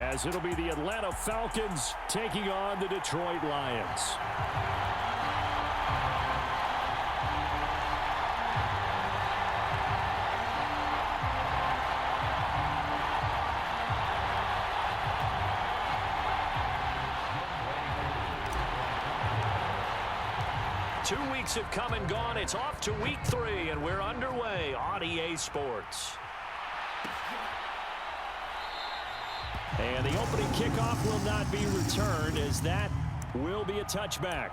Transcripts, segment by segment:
as it'll be the Atlanta Falcons taking on the Detroit Lions. 2 weeks have come and gone. It's off to week 3, and we're underway on EA Sports. And the opening kickoff will not be returned, as that will be a touchback.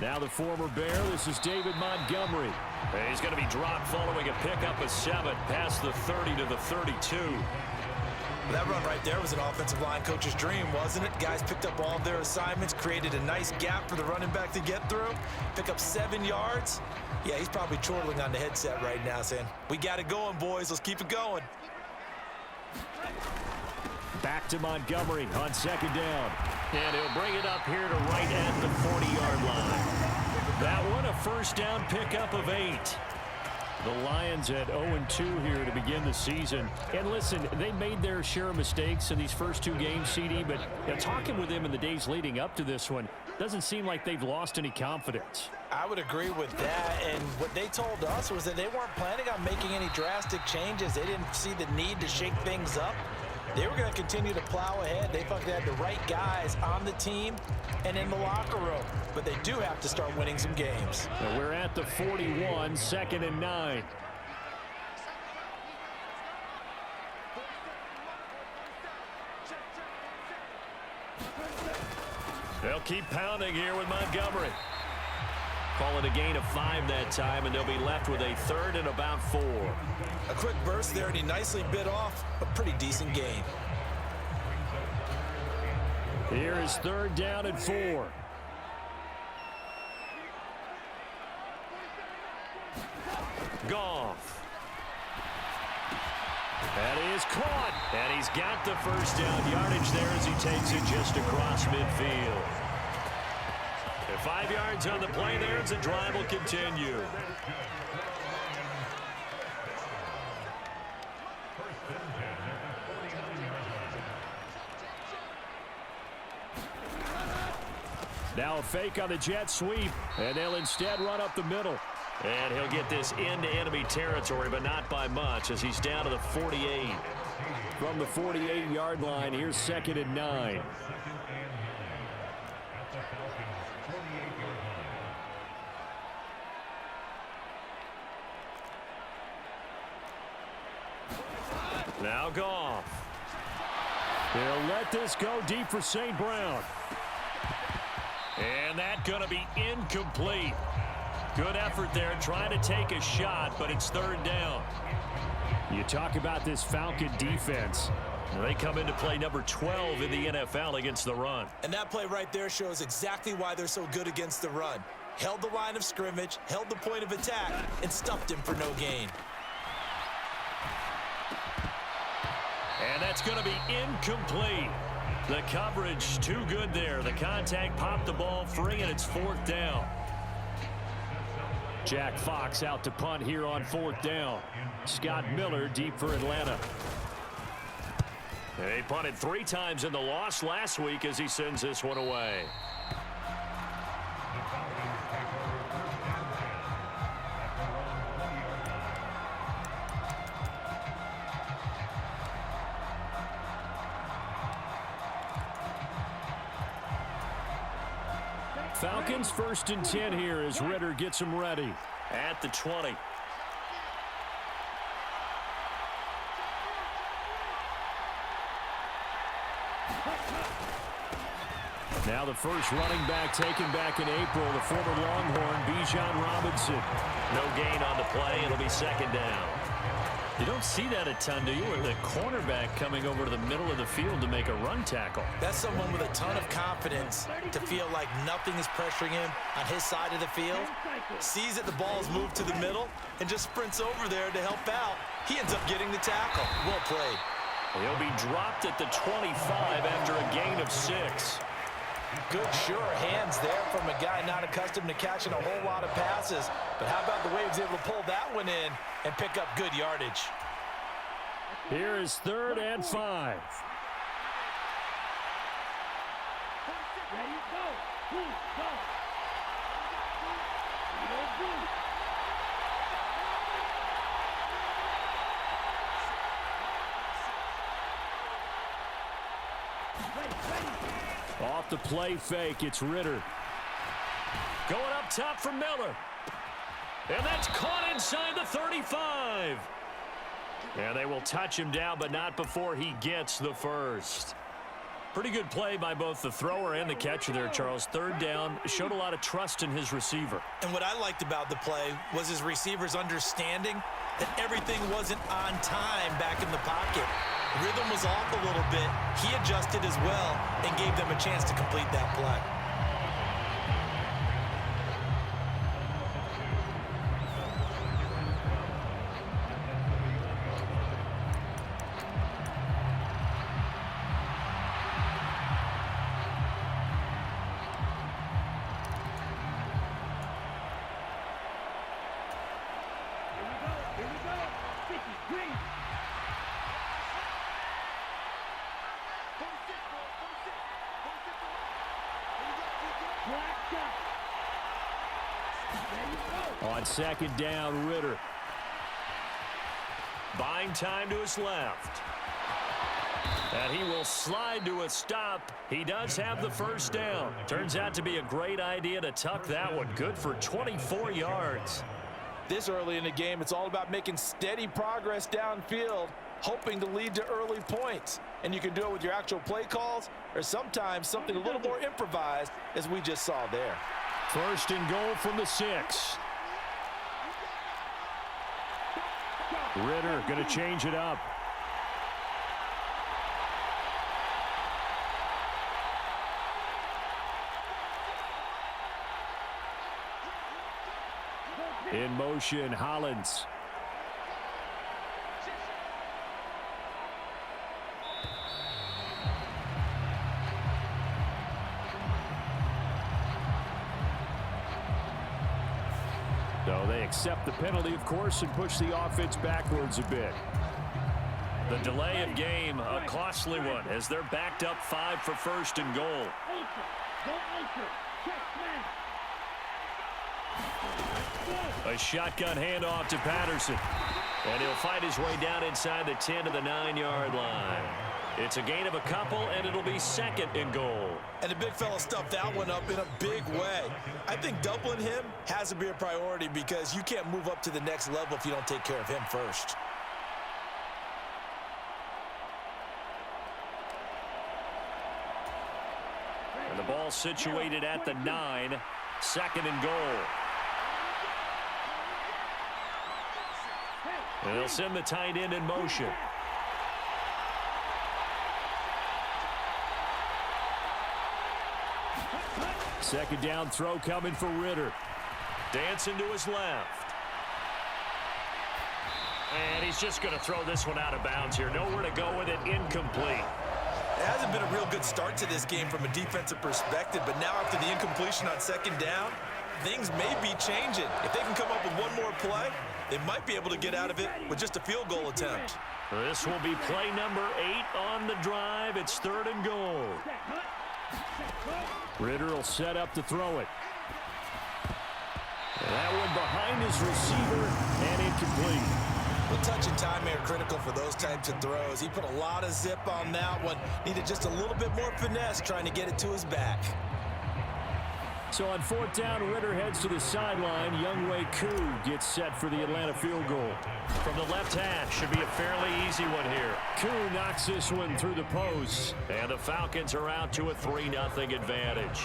Now the former Bear, this is David Montgomery. He's going to be dropped following a pickup of 7 past the 30 to the 32. That run right there was an offensive line coach's dream, wasn't it? Guys picked up all of their assignments, created a nice gap for the running back to get through, pick up 7 yards. Yeah, he's probably chortling on the headset right now saying, we got it going, boys. Let's keep it going. Back to Montgomery on 2nd down. And he'll bring it up here to right at the 40-yard line. That one, a first down pickup of 8. The Lions at 0-2 here to begin the season. And listen, they made their share of mistakes in these first 2 games, CD, but talking with them in the days leading up to this one, doesn't seem like they've lost any confidence. I would agree with that, and what they told us was that they weren't planning on making any drastic changes. They didn't see the need to shake things up. They were going to continue to plow ahead. They felt they had the right guys on the team and in the locker room. But they do have to start winning some games. And we're at the 41, 2nd and 9. They'll keep pounding here with Montgomery. Call it a gain of 5 that time, and they'll be left with a 3rd and about 4. A quick burst there, and he nicely bit off a pretty decent gain. Here is 3rd down and 4. Goff. That is caught, and he's got the first down yardage there as he takes it just across midfield. 5 yards on the play there as the drive will continue. Now a fake on the jet sweep, and they'll instead run up the middle. And he'll get this into enemy territory, but not by much, as he's down to the 48. From the 48-yard line, here's 2nd and 9. Now Goff. They'll let this go deep for St. Brown. And that's going to be incomplete. Good effort there trying to take a shot, but it's 3rd down. You talk about this Falcon defense. They come into play number 12 in the NFL against the run. And that play right there shows exactly why they're so good against the run. Held the line of scrimmage, held the point of attack, and stuffed him for no gain. And that's going to be incomplete. The coverage too good there. The contact popped the ball free, and it's 4th down. Jack Fox out to punt here on 4th down. Scott Miller deep for Atlanta. They punted 3 times in the loss last week as he sends this one away. Falcons 1st and 10 here as Ritter gets them ready at the 20. Now the first running back taken back in April, the former Longhorn, Bijan Robinson. No gain on the play. It'll be 2nd down. You don't see that a ton, do you? Or the cornerback coming over to the middle of the field to make a run tackle. That's someone with a ton of confidence to feel like nothing is pressuring him on his side of the field. Sees that the ball's moved to the middle and just sprints over there to help out. He ends up getting the tackle. Well played. He'll be dropped at the 25 after a gain of 6. Good, sure hands there from a guy not accustomed to catching a whole lot of passes. But how about the way he was able to pull that one in and pick up good yardage? Here is 3rd and 5. Off the play fake, it's Ritter. Going up top for Miller. And that's caught inside the 35. And they will touch him down, but not before he gets the first. Pretty good play by both the thrower and the catcher there, Charles. 3rd down, showed a lot of trust in his receiver. And what I liked about the play was his receiver's understanding that everything wasn't on time back in the pocket. Rhythm was off a little bit. He adjusted as well and gave them a chance to complete that play. On 2nd down, Ritter. Buying time to his left. And he will slide to a stop. He does have the 1st down. Turns out to be a great idea to tuck that one. Good for 24 yards. This early in the game, it's all about making steady progress downfield, hoping to lead to early points. And you can do it with your actual play calls or sometimes something a little more improvised, as we just saw there. 1st and goal from the 6. Ritter going to change it up. In motion, Hollins. So they accept the penalty, of course, and push the offense backwards a bit. The delay of game, a costly one, as they're backed up 5 for 1st and goal. A shotgun handoff to Patterson. And he'll fight his way down inside the 10 to the 9-yard line. It's a gain of a couple, and it'll be 2nd and goal. And the big fella stuffed that one up in a big way. I think doubling him has to be a priority because you can't move up to the next level if you don't take care of him first. And the ball situated at the 9, 2nd and goal. And they'll send the tight end in motion. Second down throw coming for Ritter. Dancing to his left. And he's just going to throw this one out of bounds here. Nowhere to go with it. Incomplete. It hasn't been a real good start to this game from a defensive perspective, but now after the incompletion on 2nd down, things may be changing. If they can come up with one more play, they might be able to get out of it with just a field goal attempt. This will be play number 8 on the drive. It's 3rd and goal. Ritter will set up to throw it. That one behind his receiver and incomplete. The touch and time are critical for those types of throws. He put a lot of zip on that one. Needed just a little bit more finesse trying to get it to his back. So on 4th down, Ritter heads to the sideline. Younghoe Koo gets set for the Atlanta field goal. From the left hash, should be a fairly easy one here. Koo knocks this one through the post. And the Falcons are out to a 3-0 advantage.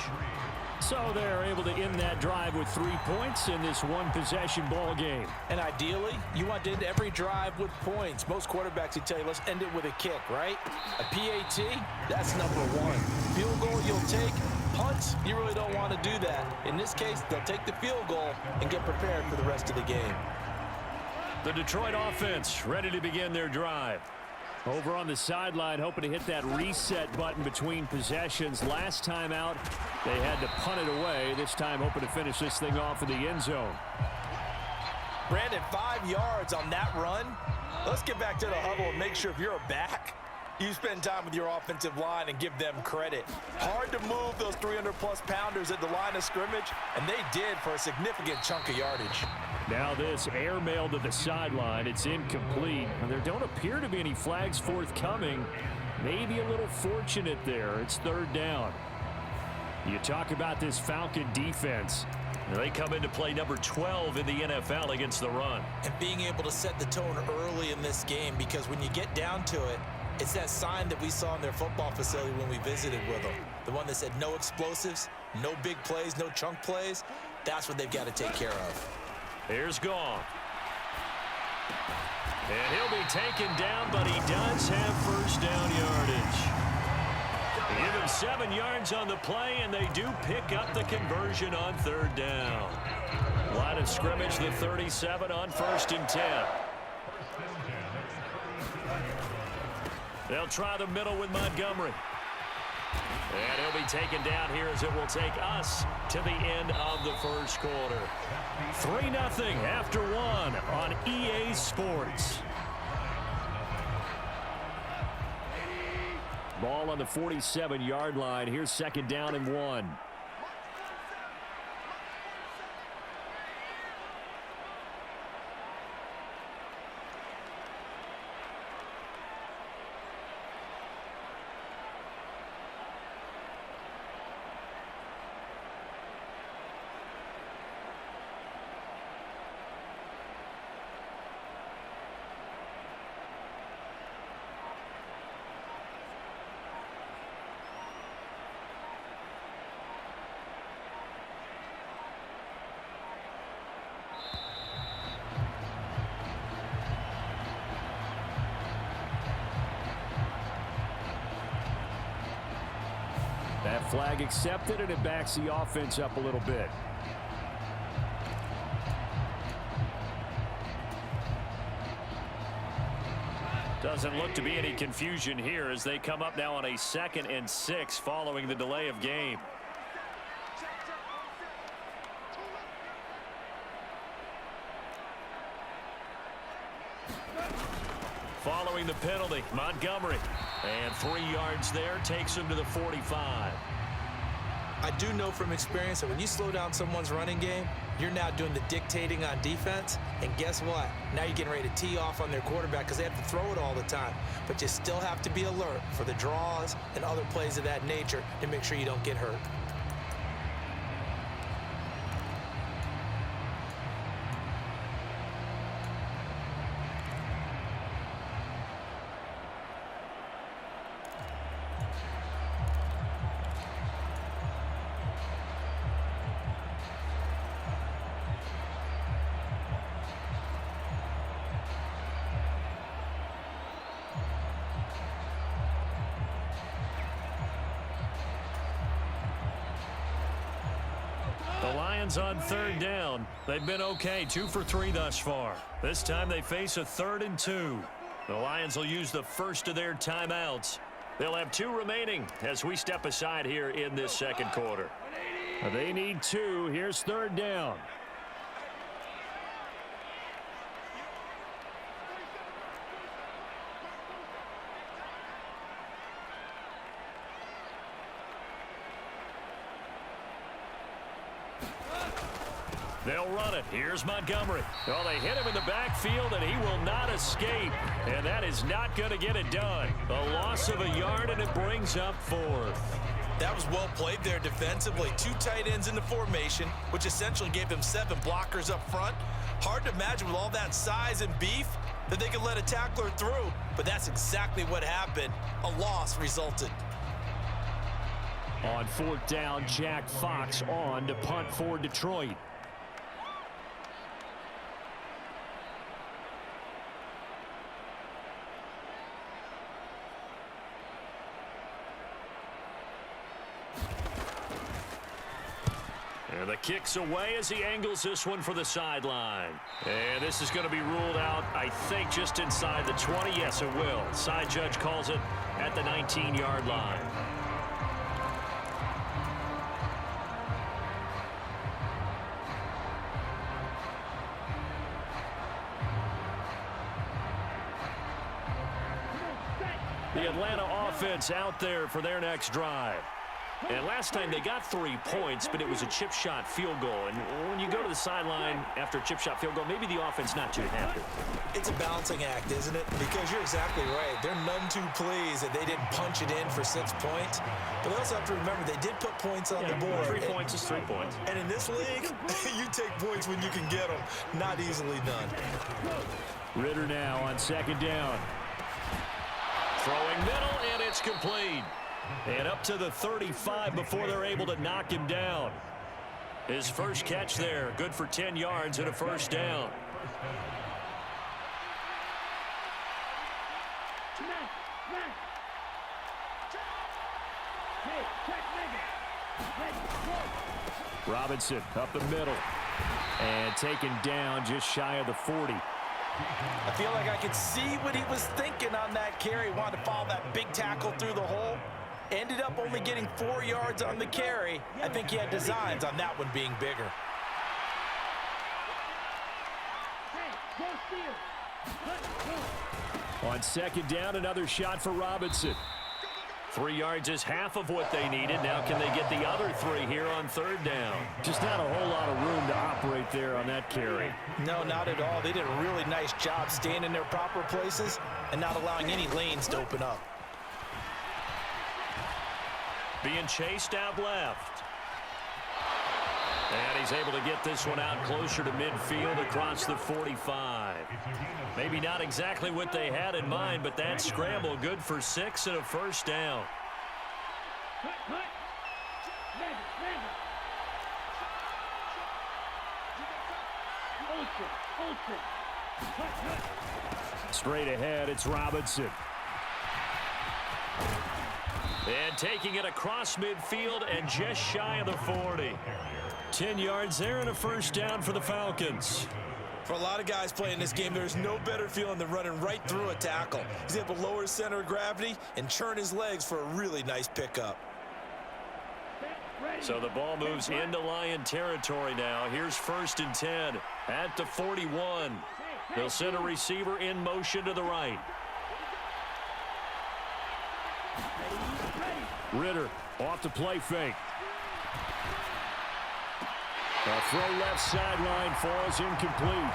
So they're able to end that drive with 3 points in this one-possession ball game. And ideally, you want to end every drive with points. Most quarterbacks would tell you, let's end it with a kick, right? A PAT, that's number one. Field goal you'll take. Punts, you really don't want to do that. In this case, they'll take the field goal and get prepared for the rest of the game. The Detroit offense ready to begin their drive. Over on the sideline, hoping to hit that reset button between possessions. Last time out, they had to punt it away. This time, hoping to finish this thing off in the end zone. Brandon, 5 yards on that run. Let's get back to the huddle and make sure if you're a back, you spend time with your offensive line and give them credit. Hard to move those 300-plus pounders at the line of scrimmage, and they did for a significant chunk of yardage. Now this airmail to the sideline. It's incomplete. There don't appear to be any flags forthcoming. Maybe a little fortunate there. It's third down. You talk about this Falcon defense. They come into play number 12 in the NFL against the run. And being able to set the tone early in this game, because when you get down to it, it's that sign that we saw in their football facility when we visited with them. The one that said no explosives, no big plays, no chunk plays. That's what they've got to take care of. Here's Gong. And he'll be taken down, but he does have first down yardage. They give him 7 yards on the play, and they do pick up the conversion on third down. Line of scrimmage, the 37 on 1st and 10. They'll try the middle with Montgomery. And he'll be taken down here as it will take us to the end of the first quarter. 3-0 after 1 on EA Sports. Ball on the 47-yard line. Here's 2nd down and 1. That flag accepted, and it backs the offense up a little bit. Doesn't look to be any confusion here as they come up now on a 2nd and 6 following the delay of game. Following the penalty, Montgomery. And 3 yards there takes him to the 45. I do know from experience that when you slow down someone's running game, you're now doing the dictating on defense. And guess what? Now you're getting ready to tee off on their quarterback because they have to throw it all the time. But you still have to be alert for the draws and other plays of that nature to make sure you don't get hurt. The Lions on 3rd down. They've been okay, 2 for 3 thus far. This time they face a 3rd and 2. The Lions will use the first of their timeouts. They'll have 2 remaining as we step aside here in this 2nd quarter. They need 2. Here's 3rd down. They'll run it. Here's Montgomery. Oh, they hit him in the backfield, and he will not escape. And that is not going to get it done. A loss of a yard, and it brings up 4th. That was well played there defensively. 2 tight ends in the formation, which essentially gave them 7 blockers up front. Hard to imagine with all that size and beef that they could let a tackler through. But that's exactly what happened. A loss resulted. On 4th down, Jack Fox on to punt for Detroit. And the kick's away as he angles this one for the sideline. And this is going to be ruled out, I think, just inside the 20. Yes, it will. Side judge calls it at the 19-yard line. The Atlanta offense out there for their next drive. And last time they got 3 points, but it was a chip shot field goal. And when you go to the sideline after a chip shot field goal, maybe the offense not too happy. It's a balancing act, isn't it? Because you're exactly right. They're none too pleased that they didn't punch it in for 6 points. But they also have to remember they did put points on the board. 3 points is 3 points. And in this league, you take points when you can get them. Not easily done. Ritter now on 2nd down. Throwing middle, and it's complete. And up to the 35 before they're able to knock him down. His first catch there, good for 10 yards and a first down. Robinson up the middle. And taken down just shy of the 40. I feel like I could see what he was thinking on that carry. He wanted to follow that big tackle through the hole. Ended up only getting 4 yards on the carry. I think he had designs on that one being bigger. On 2nd down, another shot for Robinson. 3 yards is half of what they needed. Now can they get the other 3 here on 3rd down? Just not a whole lot of room to operate there on that carry. No, not at all. They did a really nice job staying in their proper places and not allowing any lanes to open up. Being chased out left. And he's able to get this one out closer to midfield across the 45. Maybe not exactly what they had in mind, but that scramble good for 6 and a first down. Straight ahead, it's Robinson. And taking it across midfield and just shy of the 40. 10 yards there and a first down for the Falcons. For a lot of guys playing this game, there's no better feeling than running right through a tackle. He's able to lower his center of gravity and churn his legs for a really nice pickup. So the ball moves into Lion territory now. Here's 1st and 10 at the 41. They'll send a receiver in motion to the right. Ritter off the play fake. A throw left sideline falls incomplete.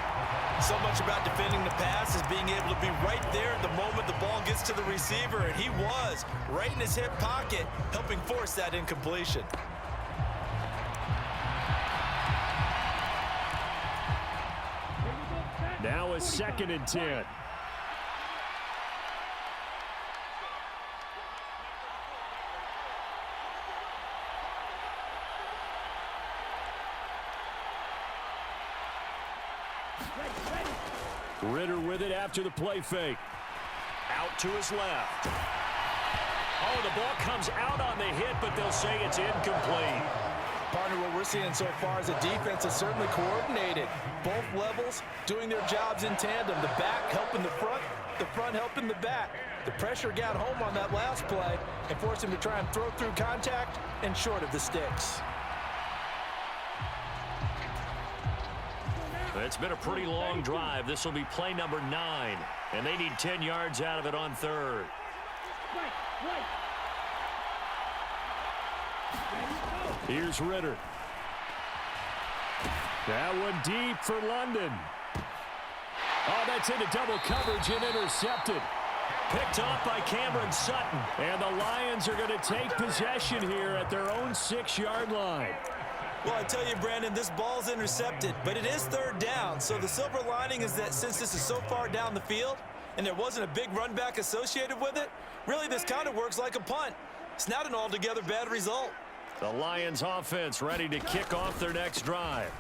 So much about defending the pass is being able to be right there at the moment the ball gets to the receiver, and he was right in his hip pocket, helping force that incompletion. Now a 2nd and 10. Ritter with it after the play fake. Out to his left. Oh, the ball comes out on the hit, but they'll say it's incomplete. Partner, what we're seeing so far is the defense is certainly coordinated. Both levels doing their jobs in tandem. The back helping the front helping the back. The pressure got home on that last play and forced him to try and throw through contact and short of the sticks. It's been a pretty long drive. This will be play number 9, and they need 10 yards out of it on 3rd. Here's Ritter. That one deep for London. Oh, that's into double coverage and intercepted. Picked off by Cameron Sutton. And the Lions are going to take possession here at their own 6-yard line. Well, I tell you, Brandon, this ball's intercepted, but it is 3rd down. So the silver lining is that since this is so far down the field and there wasn't a big run back associated with it, really this kind of works like a punt. It's not an altogether bad result. The Lions offense ready to kick off their next drive.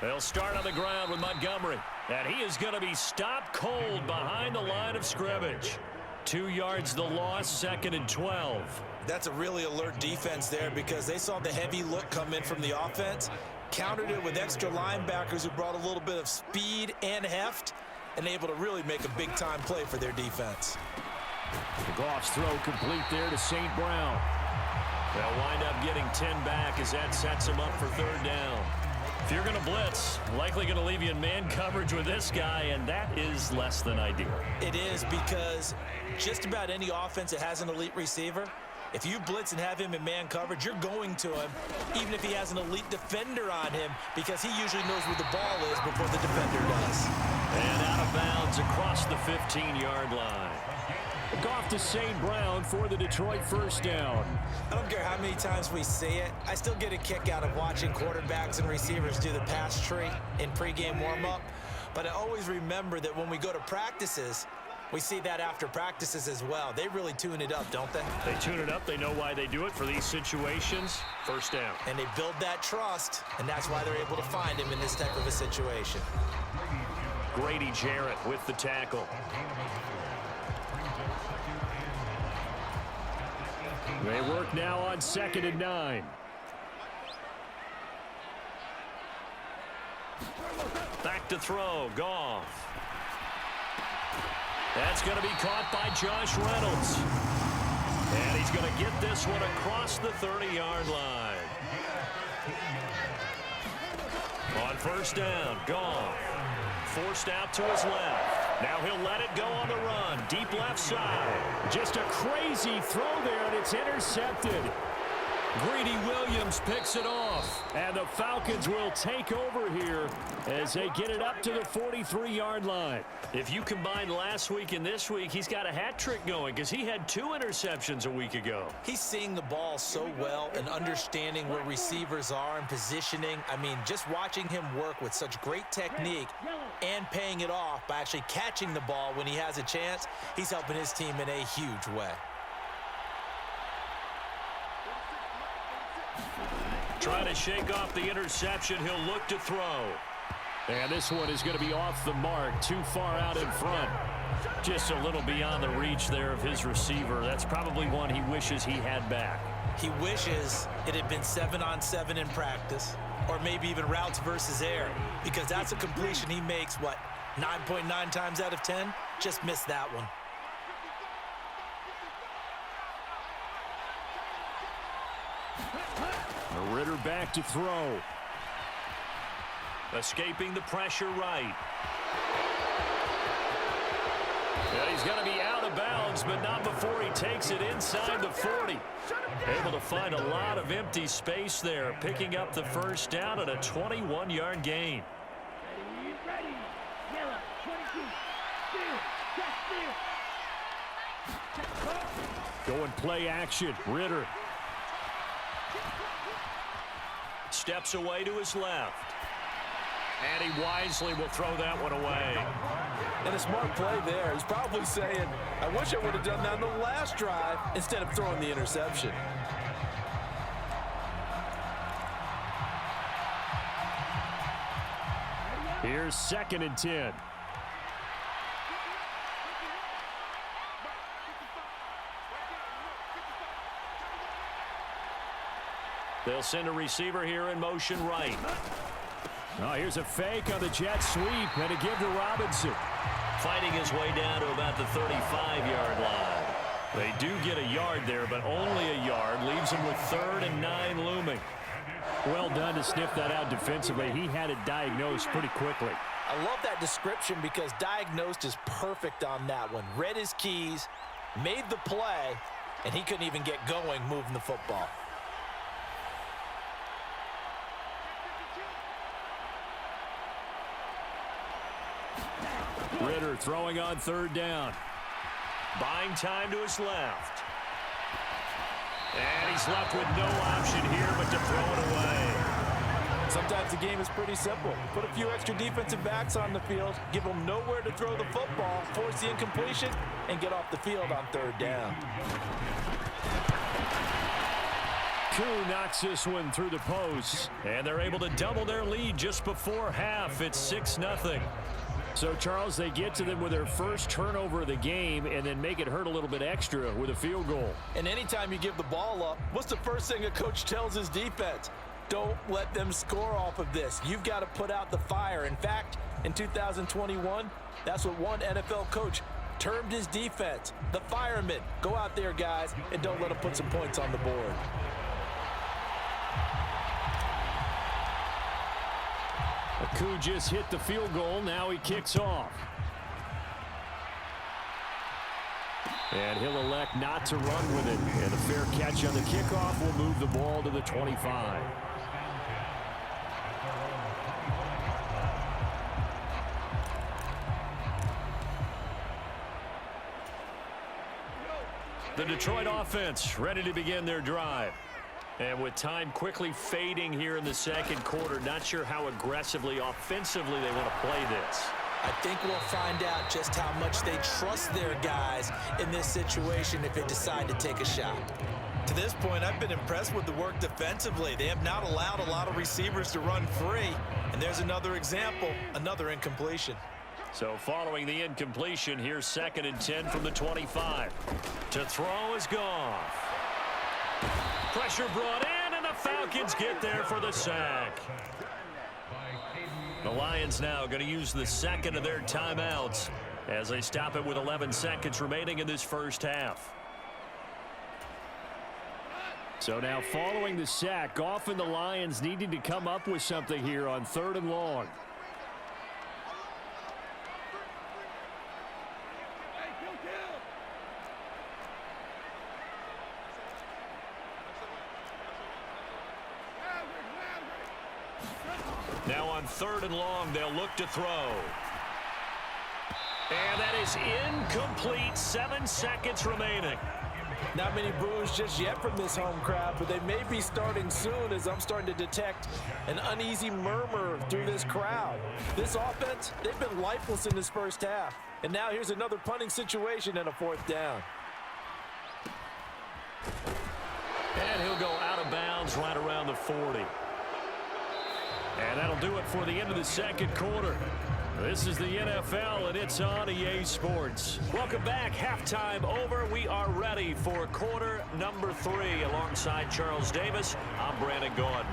They'll start on the ground with Montgomery. And he is going to be stopped cold behind the line of scrimmage. 2 yards the loss, 2nd and 12. That's a really alert defense there because they saw the heavy look come in from the offense, countered it with extra linebackers who brought a little bit of speed and heft, and able to really make a big-time play for their defense. Goff's throw complete there to St. Brown. They'll wind up getting 10 back as that sets them up for 3rd down. If you're going to blitz, likely going to leave you in man coverage with this guy, and that is less than ideal. It is because just about any offense that has an elite receiver, if you blitz and have him in man coverage, you're going to him, even if he has an elite defender on him, because he usually knows where the ball is before the defender does. And out of bounds across the 15-yard line. Goff to St. Brown for the Detroit 1st down. I don't care how many times we see it. I still get a kick out of watching quarterbacks and receivers do the pass tree in pregame warm-up. But I always remember that when we go to practices, we see that after practices as well. They really tune it up, don't they? They tune it up. They know why they do it for these situations. 1st down. And they build that trust, and that's why they're able to find him in this type of a situation. Grady Jarrett with the tackle. They work now on 2nd and 9. Back to throw, Goff. That's going to be caught by Josh Reynolds. And he's going to get this one across the 30-yard line. On 1st down, Goff. Forced out to his left. Now he'll let it go on the run. Deep left side. Just a crazy throw there, and it's intercepted. Greedy Williams picks it off. And the Falcons will take over here as they get it up to the 43-yard line. If you combine last week and this week, he's got a hat trick going because he had 2 interceptions a week ago. He's seeing the ball so well and understanding where receivers are and positioning. I mean, just watching him work with such great technique and paying it off by actually catching the ball when he has a chance, he's helping his team in a huge way. Trying to shake off the interception. He'll look to throw. And this one is going to be off the mark, too far out in front. Just a little beyond the reach there of his receiver. That's probably one he wishes he had back. He wishes it had been 7-on-7 in practice, or maybe even routes versus air, because that's a completion he makes, 9.9 times out of 10? Just missed that one. Ritter back to throw. Escaping the pressure right. Yeah, he's going to be out of bounds, but not before he takes it inside the 40. Able to find a lot of empty space there, picking up the 1st down at a 21-yard gain. Going play action. Ritter. Steps away to his left. And he wisely will throw that one away. And a smart play there. He's probably saying, I wish I would have done that on the last drive instead of throwing the interception. Here's 2nd and 10. They'll send a receiver here in motion right. Oh, here's a fake on the jet sweep and a give to Robinson. Fighting his way down to about the 35-yard line. They do get a yard there, but only a yard. Leaves him with 3rd and 9 looming. Well done to sniff that out defensively. He had it diagnosed pretty quickly. I love that description because diagnosed is perfect on that one. Read his keys, made the play, and he couldn't even get going moving the football. Ritter throwing on 3rd down. Buying time to his left. And he's left with no option here but to throw it away. Sometimes the game is pretty simple. Put a few extra defensive backs on the field, give them nowhere to throw the football, force the incompletion, and get off the field on 3rd down. Koo knocks this one through the post, and they're able to double their lead just before half. It's 6-0. So, Charles, they get to them with their first turnover of the game and then make it hurt a little bit extra with a field goal. And anytime you give the ball up, what's the first thing a coach tells his defense? Don't let them score off of this. You've got to put out the fire. In fact, in 2021, that's what one NFL coach termed his defense, the firemen. Go out there, guys, and don't let them put some points on the board. Koo just hit the field goal. Now he kicks off. And he'll elect not to run with it. And a fair catch on the kickoff will move the ball to the 25. The Detroit offense ready to begin their drive. And with time quickly fading here in the second quarter, not sure how aggressively, offensively they want to play this. I think we'll find out just how much they trust their guys in this situation if they decide to take a shot. To this point, I've been impressed with the work defensively. They have not allowed a lot of receivers to run free. And there's another example, another incompletion. So following the incompletion, here's 2nd and 10 from the 25. To throw is Goff. Pressure brought in, and the Falcons get there for the sack. The Lions now going to use the second of their timeouts as they stop it with 11 seconds remaining in this first half. So now following the sack, Goff and the Lions needing to come up with something here on 3rd and long. Now on 3rd and long, they'll look to throw. And that is incomplete. 7 seconds remaining. Not many boos just yet from this home crowd, but they may be starting soon as I'm starting to detect an uneasy murmur through this crowd. This offense, they've been lifeless in this first half. And now here's another punting situation and a 4th down. And he'll go out of bounds right around the 40. And that'll do it for the end of the second quarter. This is the NFL, and it's on EA Sports. Welcome back. Halftime over. We are ready for quarter number 3. Alongside Charles Davis, I'm Brandon Gaudin.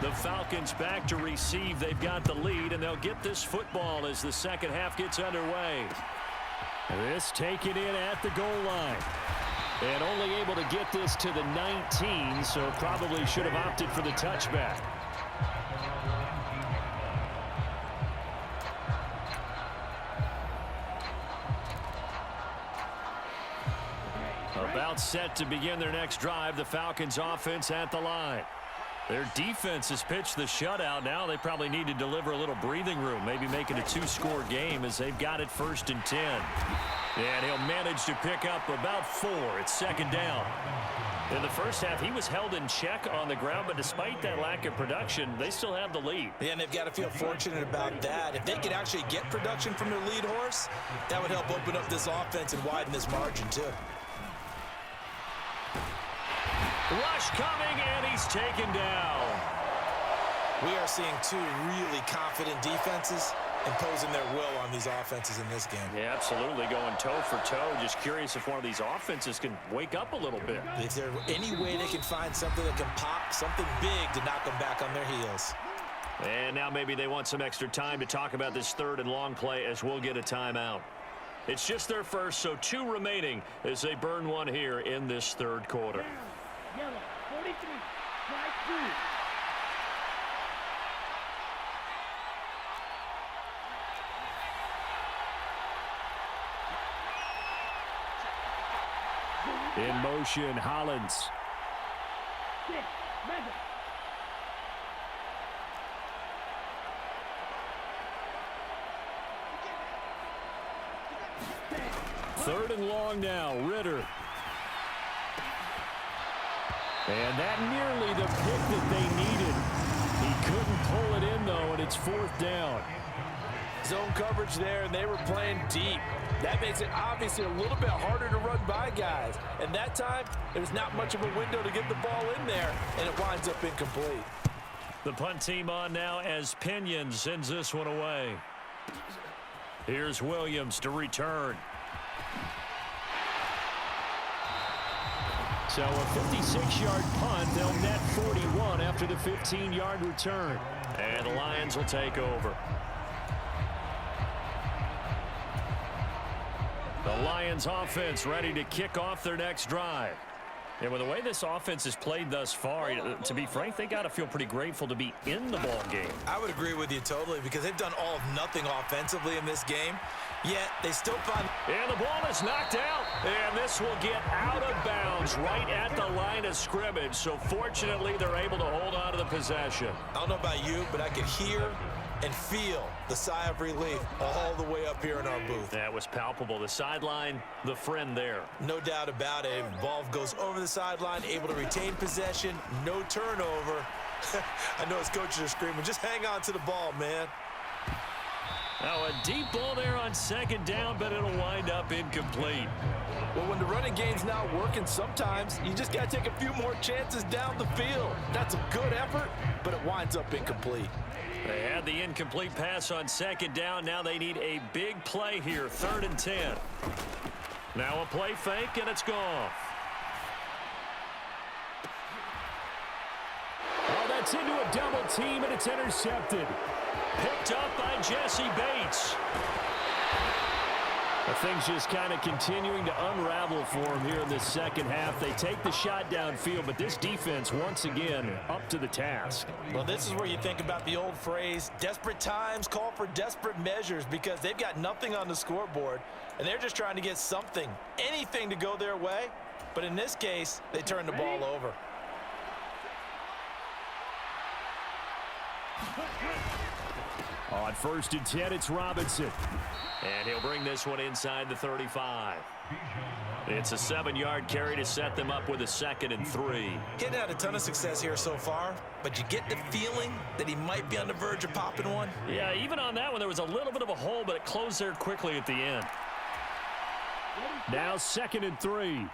The Falcons back to receive. They've got the lead, and they'll get this football as the second half gets underway. This taken in at the goal line. And only able to get this to the 19, so probably should have opted for the touchback. About set to begin their next drive, the Falcons offense at the line. Their defense has pitched the shutout. Now they probably need to deliver a little breathing room, maybe make it a 2-score game as they've got it 1st and 10. And he'll manage to pick up about 4. It's 2nd down. In the first half, he was held in check on the ground, but despite that lack of production, they still have the lead. Yeah, and they've got to feel fortunate about that. If they could actually get production from their lead horse, that would help open up this offense and widen this margin, too. Rush coming, and he's taken down. We are seeing 2 really confident defenses imposing their will on these offenses in this game. Yeah, absolutely, going toe for toe. Just curious if one of these offenses can wake up a little bit. If there's any way they can find something that can pop, something big to knock them back on their heels. And now maybe they want some extra time to talk about this 3rd and long play as we'll get a timeout. It's just their first, so 2 remaining as they burn one here in this 3rd quarter. Yellow, 43, strike 2. In motion, Hollins. 3rd and long now, Ritter. And that nearly the pick that they needed. He couldn't pull it in, though, and it's 4th down. Zone coverage there, and they were playing deep. That makes it obviously a little bit harder to run by guys. And that time, there was not much of a window to get the ball in there, and it winds up incomplete. The punt team on now as Pinion sends this one away. Here's Williams to return. So a 56-yard punt. They'll net 41 after the 15-yard return. And the Lions will take over. The Lions offense ready to kick off their next drive. And with the way this offense has played thus far, to be frank, they got to feel pretty grateful to be in the ball game. I would agree with you totally because they've done all of nothing offensively in this game, yet they still find... And the ball is knocked out, and this will get out of bounds right at the line of scrimmage. So fortunately, they're able to hold on to the possession. I don't know about you, but I could hear and feel the sigh of relief all the way up here in our booth. That was palpable. The sideline, the friend there. No doubt about it. Ball goes over the sideline, able to retain possession, no turnover. I know his coaches are screaming, just hang on to the ball, man. Now a deep ball there on second down, but it'll wind up incomplete. Well, when the running game's not working, sometimes you just got to take a few more chances down the field. That's a good effort, but it winds up incomplete. They had the incomplete pass on second down. Now they need a big play here, 3rd and 10. Now a play fake, and it's gone. Oh, that's into a double team, and it's intercepted. Picked up by Jesse Bates. The thing's just kind of continuing to unravel for him here in this second half. They take the shot downfield, but this defense, once again, up to the task. Well, this is where you think about the old phrase, desperate times call for desperate measures, because they've got nothing on the scoreboard, and they're just trying to get something, anything to go their way. But in this case, they turn the ball over. On 1st and 10, it's Robinson. And he'll bring this one inside the 35. It's a 7-yard carry to set them up with a 2nd and 3. He hadn't had a ton of success here so far, but you get the feeling that he might be on the verge of popping one. Yeah, even on that one, there was a little bit of a hole, but it closed there quickly at the end. Now 2nd and 3.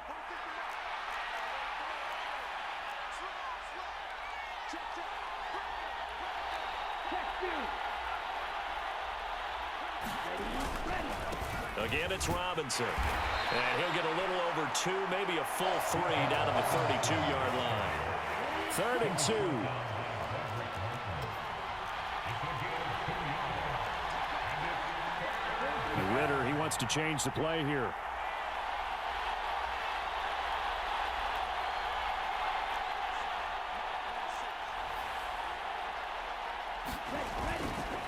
Again, it's Robinson. And he'll get a little over 2, maybe a full 3 down to the 32-yard line. 3rd and 2. Ritter, he wants to change the play here.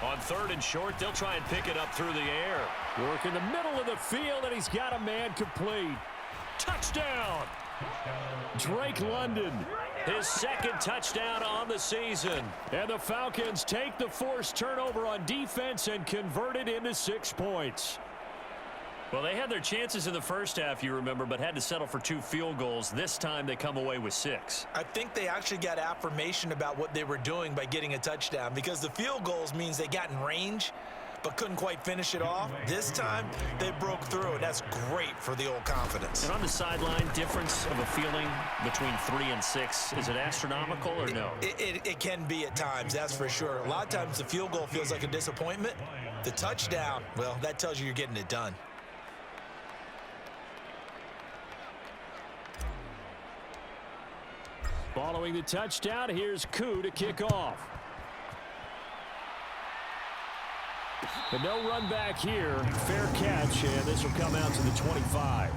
On 3rd and short, they'll try and pick it up through the air. Work in the middle of the field, and he's got a man complete. Touchdown! Drake London, his 2nd touchdown on the season. And the Falcons take the forced turnover on defense and convert it into 6 points. Well, they had their chances in the first half, you remember, but had to settle for 2 field goals. This time they come away with 6. I think they actually got affirmation about what they were doing by getting a touchdown, because the field goals means they got in range but couldn't quite finish it off. This time they broke through, and that's great for the old confidence. And on the sideline, difference of a feeling between 3 and 6, is it astronomical or no? It can be at times, that's for sure. A lot of times the field goal feels like a disappointment. The touchdown, well, that tells you you're getting it done. Following the touchdown, here's Koo to kick off. But no run back here. Fair catch, and this will come out to the 25.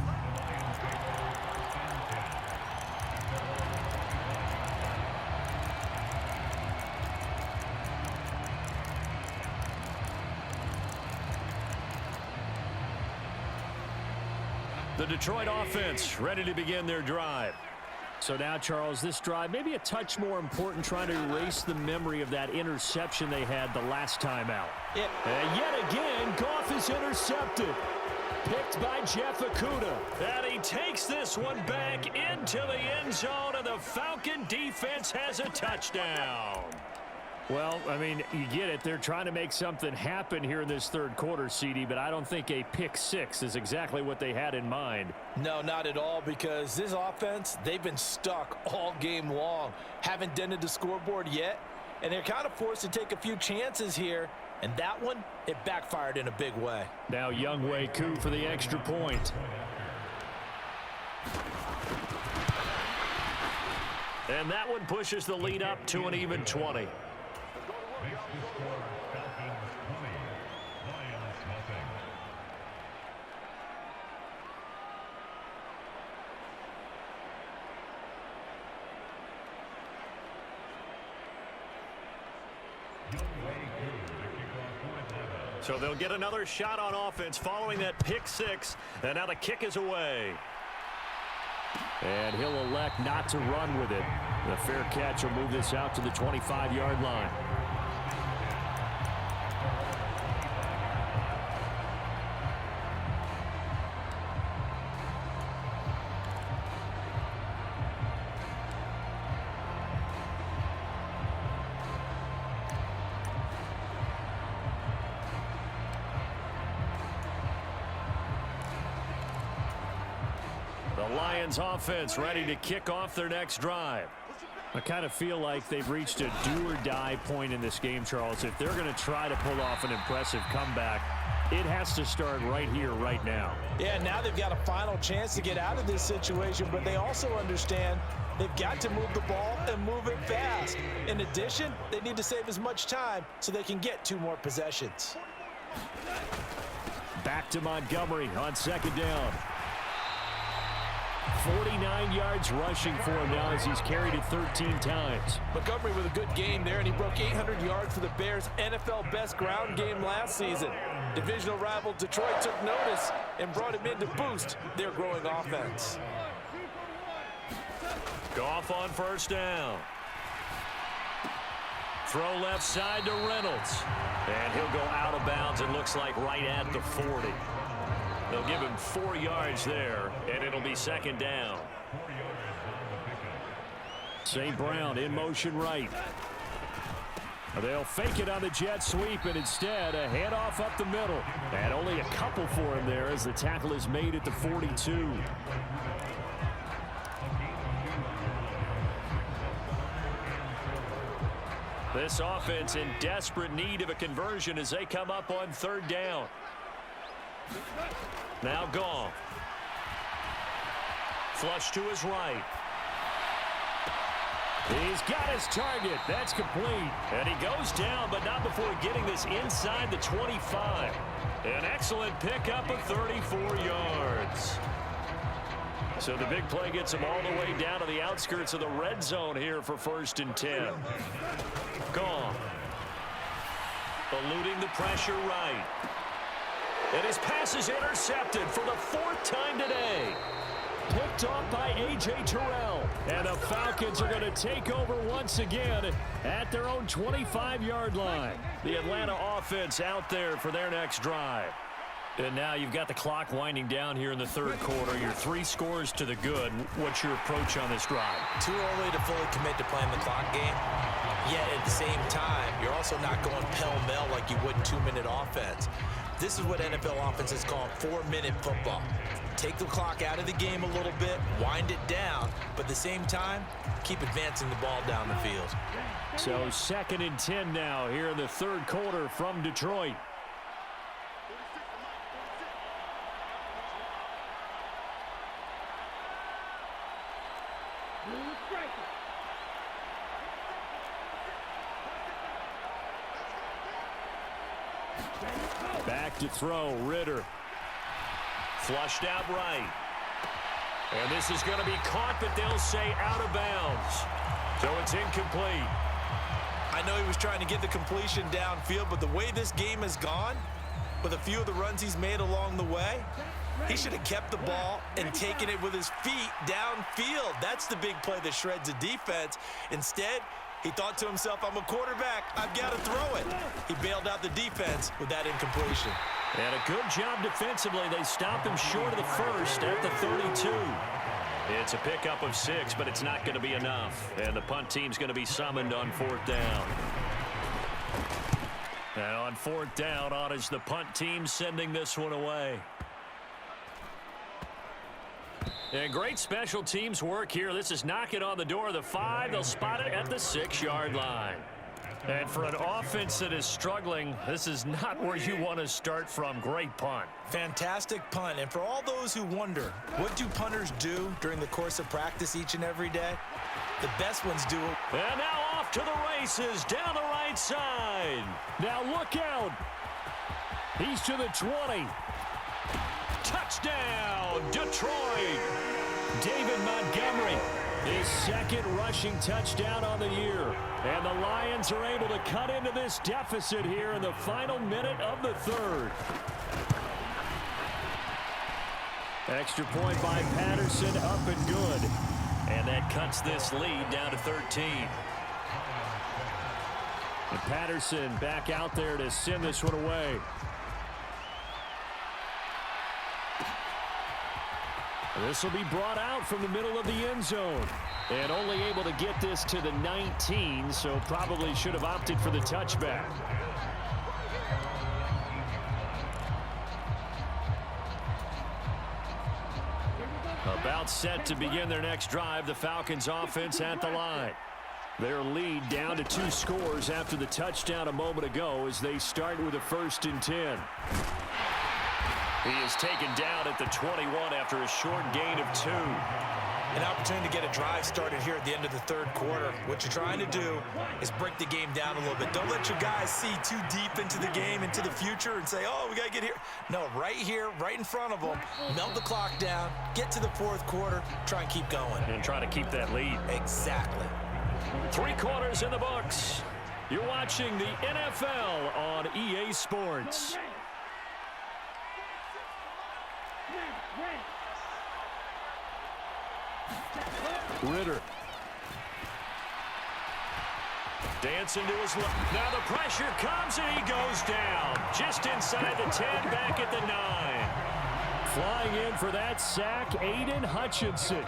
The Detroit offense ready to begin their drive. So now, Charles, this drive maybe a touch more important, trying to erase the memory of that interception they had the last time out. Yep. And yet again, Goff is intercepted. Picked by Jeff Okudah. And he takes this one back into the end zone, and the Falcon defense has a touchdown. Well, I mean, you get it. They're trying to make something happen here in this third quarter, CD, but I don't think a pick six is exactly what they had in mind. No, not at all, because this offense, they've been stuck all game long. Haven't dented the scoreboard yet, and they're kind of forced to take a few chances here, and that one, it backfired in a big way. Now Younghoe Koo for the extra point. And that one pushes the lead up to an even 20. So they'll get another shot on offense following that pick six, and now the kick is away. And he'll elect not to run with it. The fair catch will move this out to the 25-yard line. The Lions offense ready to kick off their next drive. I kind of feel like they've reached a do-or-die point in this game, Charles. If they're going to try to pull off an impressive comeback, it has to start right here, right now. Yeah, now they've got a final chance to get out of this situation, but they also understand they've got to move the ball and move it fast. In addition, they need to save as much time so they can get 2 more possessions. Back to Montgomery on second down. 49 yards rushing for him now as he's carried it 13 times. Montgomery with a good game there, and he broke 800 yards for the Bears' NFL best ground game last season. Divisional rival Detroit took notice and brought him in to boost their growing offense. Goff on first down. Throw left side to Reynolds. And he'll go out of bounds, it looks like right at the 40. They'll give him 4 yards there, and it'll be second down. St. Brown in motion right. They'll fake it on the jet sweep, and instead a handoff up the middle. And only a couple for him there as the tackle is made at the 42. This offense in desperate need of a conversion as they come up on third down. Now Goff. Flush to his right. He's got his target. That's complete. And he goes down, but not before getting this inside the 25. An excellent pickup of 34 yards. So the big play gets him all the way down to the outskirts of the red zone here for 1st and 10. Goff. Eluding the pressure right. And his pass is intercepted for the 4th time today. Picked off by A.J. Terrell. And the Falcons are going to take over once again at their own 25-yard line. The Atlanta offense out there for their next drive. And now you've got the clock winding down here in the third quarter. You're 3 scores to the good. What's your approach on this drive? Too early to fully commit to playing the clock game. Yet at the same time, you're also not going pell-mell like you would in 2-minute offense. This is what NFL offenses call 4-minute football. Take the clock out of the game a little bit, wind it down, but at the same time, keep advancing the ball down the field. So 2nd and 10 now here in the third quarter from Detroit. Back to throw, Ritter. Flushed out right. And this is going to be caught, but they'll say out of bounds. So it's incomplete. I know he was trying to get the completion downfield, but the way this game has gone, with a few of the runs he's made along the way, he should have kept the ball and taken it with his feet downfield. That's the big play that shreds a defense. Instead, he thought to himself, I'm a quarterback, I've got to throw it. He bailed out the defense with that incompletion. And a good job defensively. They stop him short of the first at the 32. It's a pickup of 6, but it's not going to be enough. And the punt team's going to be summoned on 4th down. And on 4th down, on is the punt team sending this one away. And great special teams work here. This is knocking on the door of the 5. They'll spot it at the 6-yard line. And for an offense that is struggling, this is not where you want to start from. Great punt. Fantastic punt. And for all those who wonder, what do punters do during the course of practice each and every day? The best ones do it. And now off to the races down the right side. Now look out. He's to the 20. Touchdown, Detroit. David Montgomery, his 2nd rushing touchdown on the year. And the Lions are able to cut into this deficit here in the final minute of the 3rd. Extra point by Patterson, up and good. And that cuts this lead down to 13. And Patterson back out there to send this one away. This will be brought out from the middle of the end zone. And only able to get this to the 19, so probably should have opted for the touchback. About set to begin their next drive, the Falcons offense at the line. Their lead down to 2 scores after the touchdown a moment ago as they start with a 1st and 10. He is taken down at the 21 after a short gain of 2. An opportunity to get a drive started here at the end of the 3rd quarter. What you're trying to do is break the game down a little bit. Don't let your guys see too deep into the game, into the future, and say, oh, we got to get here. No, right here, right in front of them, melt the clock down, get to the 4th quarter, try and keep going. And try to keep that lead. Exactly. 3 quarters in the books. You're watching the NFL on EA Sports. Ritter. Dancing to his left. Now the pressure comes and he goes down. Just inside the 10, back at the 9. Flying in for that sack, Aiden Hutchinson.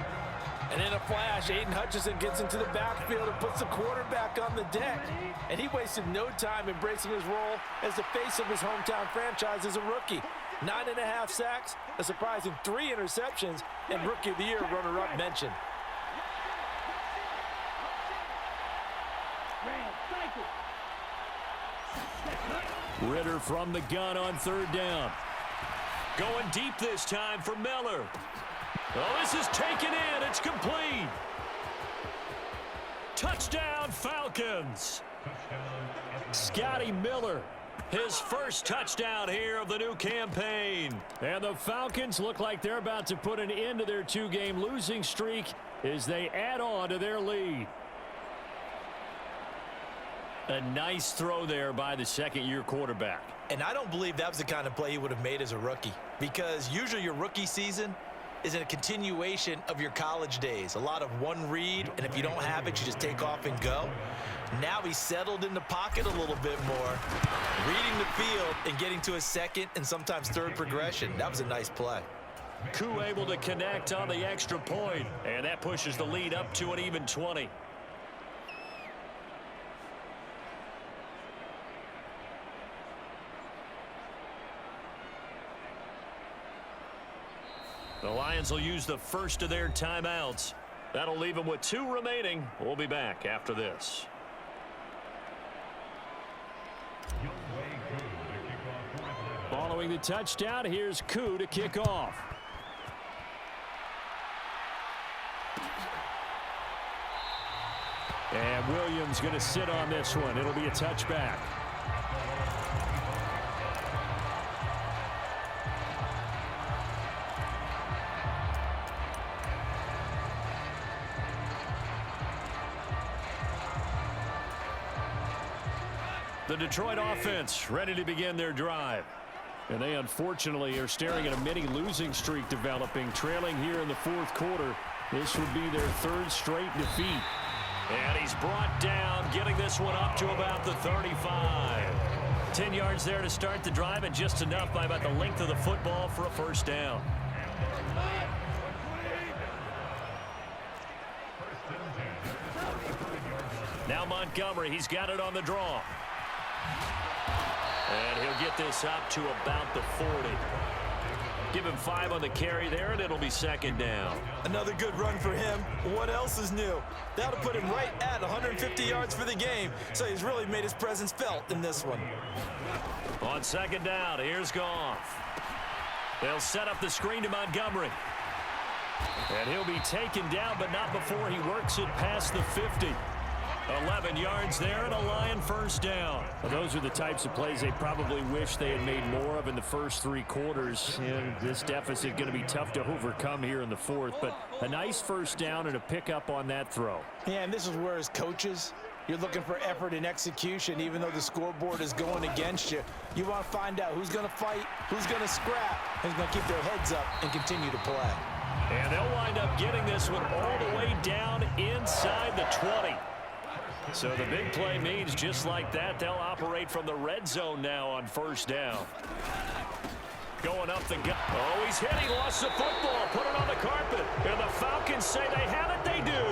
And in a flash, Aiden Hutchinson gets into the backfield and puts the quarterback on the deck. And he wasted no time embracing his role as the face of his hometown franchise as a rookie. 9.5 sacks, a surprising 3 interceptions, and Rookie of the Year runner-up mentioned. Ritter from the gun on 3rd down. Going deep this time for Miller. Oh, this is taken in. It's complete. Touchdown, Falcons. Scotty Miller, his 1st touchdown here of the new campaign. And the Falcons look like they're about to put an end to their 2-game losing streak as they add on to their lead. A nice throw there by the 2nd-year quarterback. And I don't believe that was the kind of play he would have made as a rookie, because usually your rookie season is a continuation of your college days. A lot of one read, and if you don't have it, you just take off and go. Now he's settled in the pocket a little bit more, reading the field and getting to a 2nd and sometimes 3rd progression. That was a nice play. Koo able to connect on the extra point, and that pushes the lead up to an even 20. The Lions will use the 1st of their timeouts. That'll leave them with 2 remaining. We'll be back after this. Following the touchdown, here's Koo to kick off. And Williams going to sit on this one. It'll be a touchback. The Detroit offense ready to begin their drive. And they unfortunately are staring at a mini losing streak developing, trailing here in the 4th quarter. This would be their 3rd straight defeat. And he's brought down, getting this one up to about the 35. 10 yards there to start the drive, and just enough by about the length of the football for a 1st down. Now Montgomery, he's got it on the draw. And he'll get this up to about the 40. Give him 5 on the carry there, and it'll be second down. Another good run for him. What else is new? That'll put him right at 150 yards for the game, so he's really made his presence felt in this one. On second down, here's Goff. They'll set up the screen to Montgomery. And he'll be taken down, but not before he works it past the 50. 11 yards there and a Lion first down. Well, those are the types of plays they probably wish they had made more of in the first 3 quarters. And this deficit going to be tough to overcome here in the 4th. But a nice first down and a pickup on that throw. Yeah, and this is where as coaches, you're looking for effort and execution. Even though the scoreboard is going against you, you want to find out who's going to fight, who's going to scrap, who's going to keep their heads up and continue to play. And they'll wind up getting this one all the way down inside the 20. So the big play means just like that, they'll operate from the red zone now on first down. Going up the gut. Oh, he's hit. He lost the football. Put it on the carpet. And the Falcons say they have it. They do.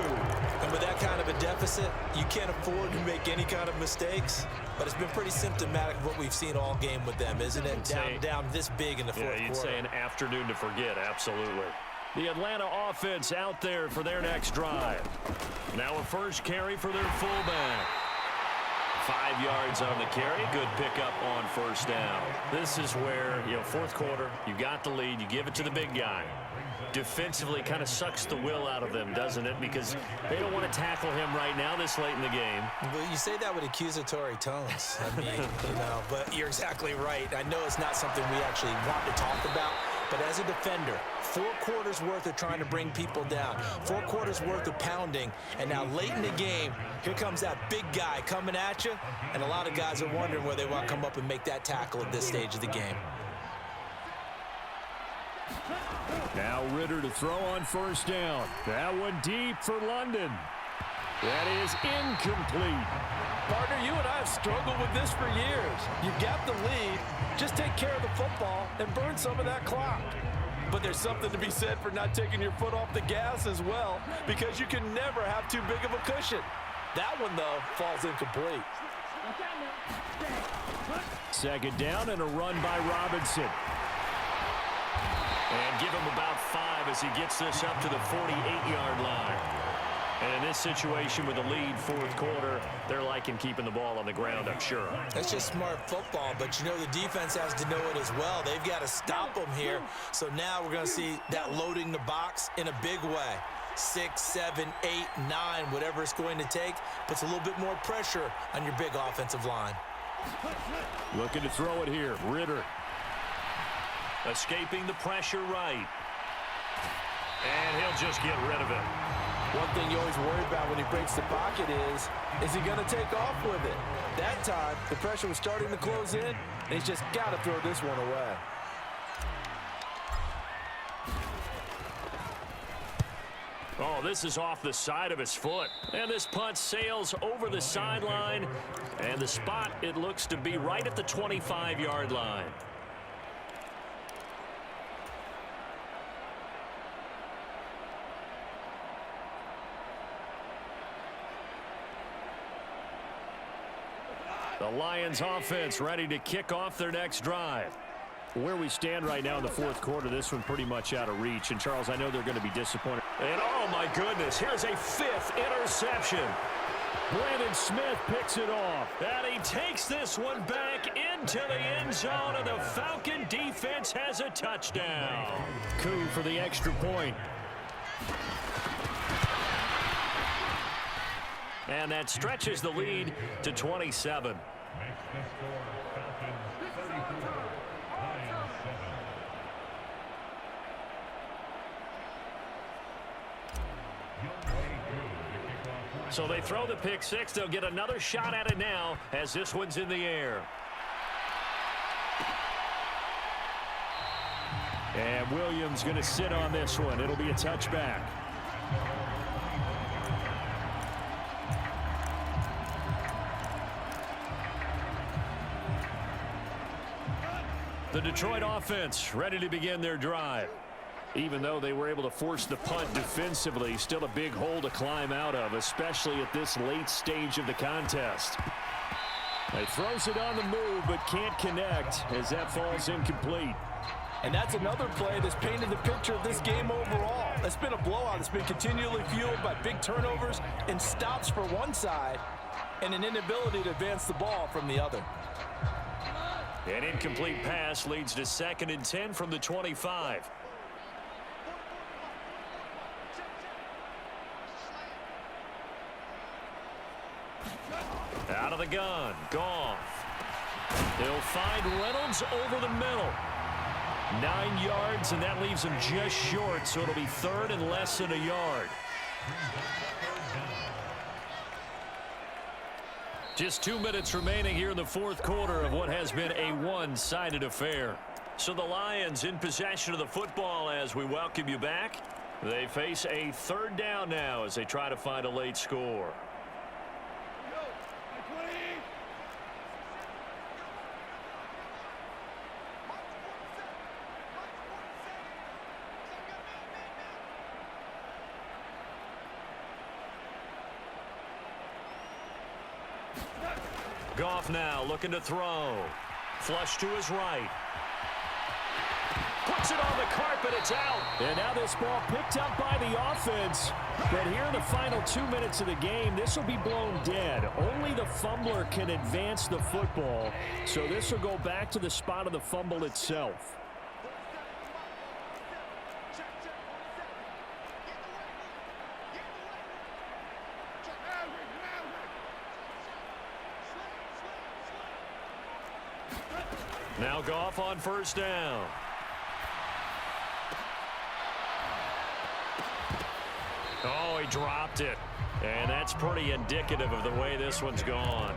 And with that kind of a deficit, you can't afford to make any kind of mistakes. But it's been pretty symptomatic of what we've seen all game with them, isn't it? Down this big in the fourth quarter. You'd say an afternoon to forget. Absolutely. The Atlanta offense out there for their next drive. Now a first carry for their fullback. 5 yards on the carry. Good pickup on first down. This is where, fourth quarter, you got the lead. You give it to the big guy. Defensively kind of sucks the will out of them, doesn't it? Because they don't want to tackle him right now this late in the game. Well, you say that with accusatory tones. I mean, but you're exactly right. I know it's not something we actually want to talk about. But as a defender, 4 quarters worth of trying to bring people down, 4 quarters worth of pounding, and now late in the game, here comes that big guy coming at you, and a lot of guys are wondering where they want to come up and make that tackle at this stage of the game. Now Ritter to throw on first down. That one deep for London. That is incomplete. Partner, you and I have struggled with this for years. You've got the lead. Just take care of the football and burn some of that clock. But there's something to be said for not taking your foot off the gas as well, because you can never have too big of a cushion. That one, though, falls incomplete. Second down and a run by Robinson. And give him about 5 as he gets this up to the 48-yard line. And in this situation with the lead fourth quarter, they're liking keeping the ball on the ground, I'm sure. That's just smart football, but the defense has to know it as well. They've got to stop them here. So now we're going to see that loading the box in a big way. 6, 7, 8, 9, whatever it's going to take, puts a little bit more pressure on your big offensive line. Looking to throw it here, Ritter. Escaping the pressure right. And he'll just get rid of it. One thing you always worry about when he breaks the pocket is he going to take off with it? That time, the pressure was starting to close in, and he's just got to throw this one away. Oh, this is off the side of his foot. And this punt sails over the sideline. And the spot, it looks to be right at the 25-yard line. The Lions offense ready to kick off their next drive. Where we stand right now in the fourth quarter, this one pretty much out of reach. And, Charles, I know they're going to be disappointed. And, oh, my goodness, here's a 5th interception. Brandon Smith picks it off. And he takes this one back into the end zone, and the Falcon defense has a touchdown. Coup for the extra point. And that stretches the lead to 27. So they throw the pick 6. They'll get another shot at it now as this one's in the air. And Williams going to sit on this one. It'll be a touchback. The Detroit offense ready to begin their drive. Even though they were able to force the punt defensively, still a big hole to climb out of, especially at this late stage of the contest. He throws it on the move, but can't connect as that falls incomplete. And that's another play that's painted the picture of this game overall. It's been a blowout. It's been continually fueled by big turnovers and stops for one side and an inability to advance the ball from the other. An incomplete pass leads to 2nd and 10 from the 25. Out of the gun, Goff. He'll find Reynolds over the middle. 9 yards, and that leaves him just short, so it'll be 3rd and less than a yard. Just 2 minutes remaining here in the 4th quarter of what has been a one-sided affair. So the Lions in possession of the football as we welcome you back. They face a 3rd down now as they try to find a late score. Goff now looking to throw. Flush to his right. Puts it on the carpet. It's out. And now this ball picked up by the offense. But here in the final 2 minutes of the game, this will be blown dead. Only the fumbler can advance the football. So this will go back to the spot of the fumble itself. Now Goff on 1st down. Oh, he dropped it. And that's pretty indicative of the way this one's gone.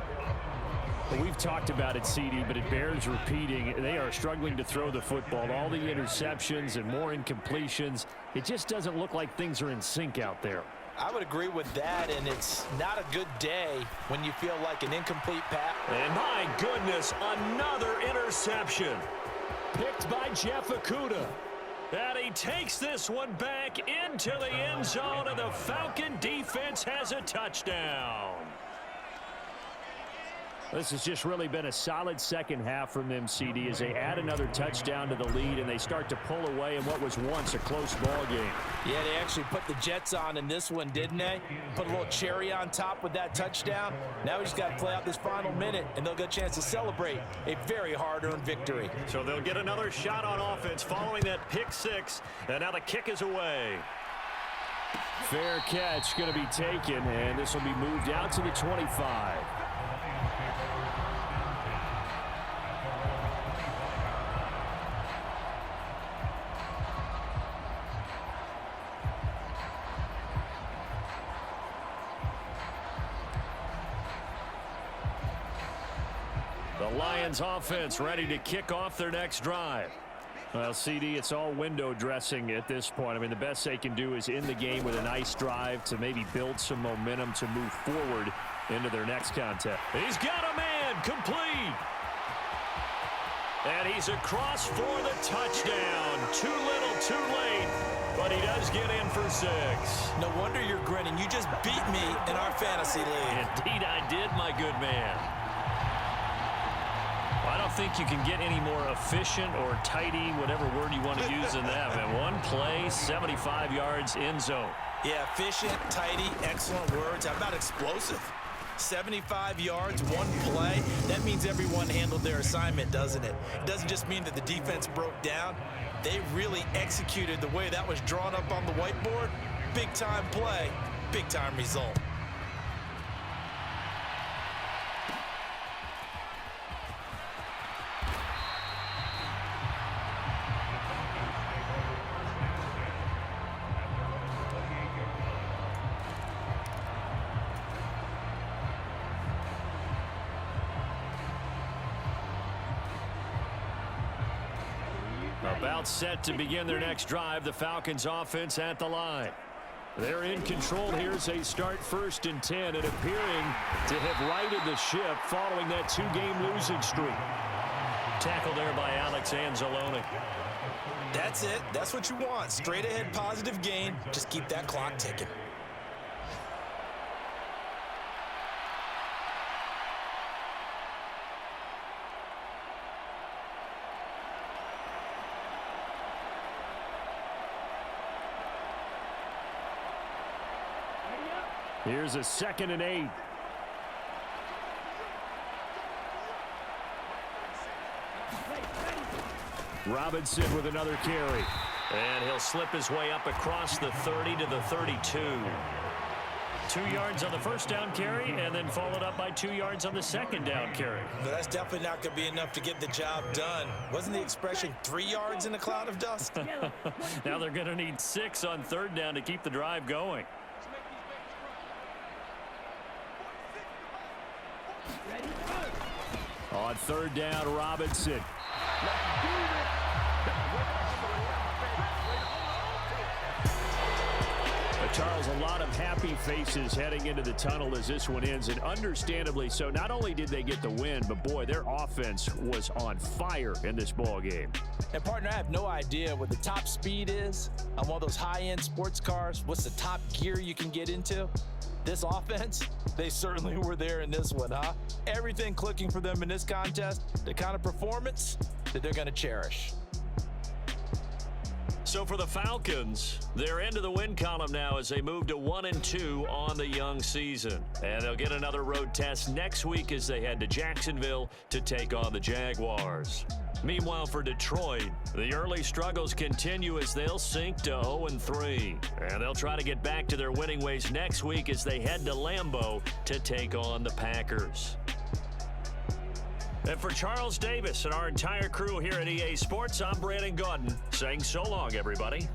Well, we've talked about it, CD, but it bears repeating. They are struggling to throw the football. All the interceptions and more incompletions. It just doesn't look like things are in sync out there. I would agree with that, and it's not a good day when you feel like an incomplete pass. And my goodness, another interception. Picked by Jeff Okudah. And he takes this one back into the end zone, and the Falcon defense has a touchdown. This has just really been a solid second half from them, CD, as they add another touchdown to the lead and they start to pull away in what was once a close ball game. Yeah, they actually put the Jets on in this one, didn't they? Put a little cherry on top with that touchdown. Now we just got to play out this final minute, and they'll get a chance to celebrate a very hard-earned victory. So they'll get another shot on offense following that pick 6, and now the kick is away. Fair catch going to be taken, and this will be moved out to the 25. The Lions offense ready to kick off their next drive. Well, CD, it's all window dressing at this point. I mean, the best they can do is end the game with a nice drive to maybe build some momentum to move forward into their next contest. He's got a man complete. And he's across for the touchdown. Too little, too late. But he does get in for 6. No wonder you're grinning. You just beat me in our fantasy league. Indeed I did, my good man. I don't think you can get any more efficient or tidy, whatever word you want to use in that. Man, one play, 75 yards, end zone. Yeah, efficient, tidy, excellent words. How about explosive? 75 yards, one play. That means everyone handled their assignment, doesn't it? It doesn't just mean that the defense broke down. They really executed the way that was drawn up on the whiteboard. Big-time play, big-time result. About set to begin their next drive, the Falcons offense at the line. They're in control here as they start 1st and 10 and appearing to have righted the ship following that 2-game losing streak. Tackle there by Alex Anzalone. That's it. That's what you want. Straight ahead positive gain. Just keep that clock ticking. Here's a 2nd and 8. Robinson with another carry. And he'll slip his way up across the 30 to the 32. 2 yards on the first down carry, and then followed up by 2 yards on the second down carry. But that's definitely not going to be enough to get the job done. Wasn't the expression 3 yards in a cloud of dust? Now they're going to need 6 on 3rd down to keep the drive going. On 3rd down, Robinson. Charles, a lot of happy faces heading into the tunnel as this one ends, and understandably so. Not only did they get the win, but boy, their offense was on fire in this ball game. And partner, I have no idea what the top speed is on one of those high-end sports cars. What's the top gear you can get into? This offense, they certainly were there in this one, huh? Everything clicking for them in this contest, the kind of performance that they're going to cherish. So for the Falcons, they're into the win column now as they move to 1-2 on the young season. And they'll get another road test next week as they head to Jacksonville to take on the Jaguars. Meanwhile, for Detroit, the early struggles continue as they'll sink to 0-3. And they'll try to get back to their winning ways next week as they head to Lambeau to take on the Packers. And for Charles Davis and our entire crew here at EA Sports, I'm Brandon Gaudin saying so long, everybody.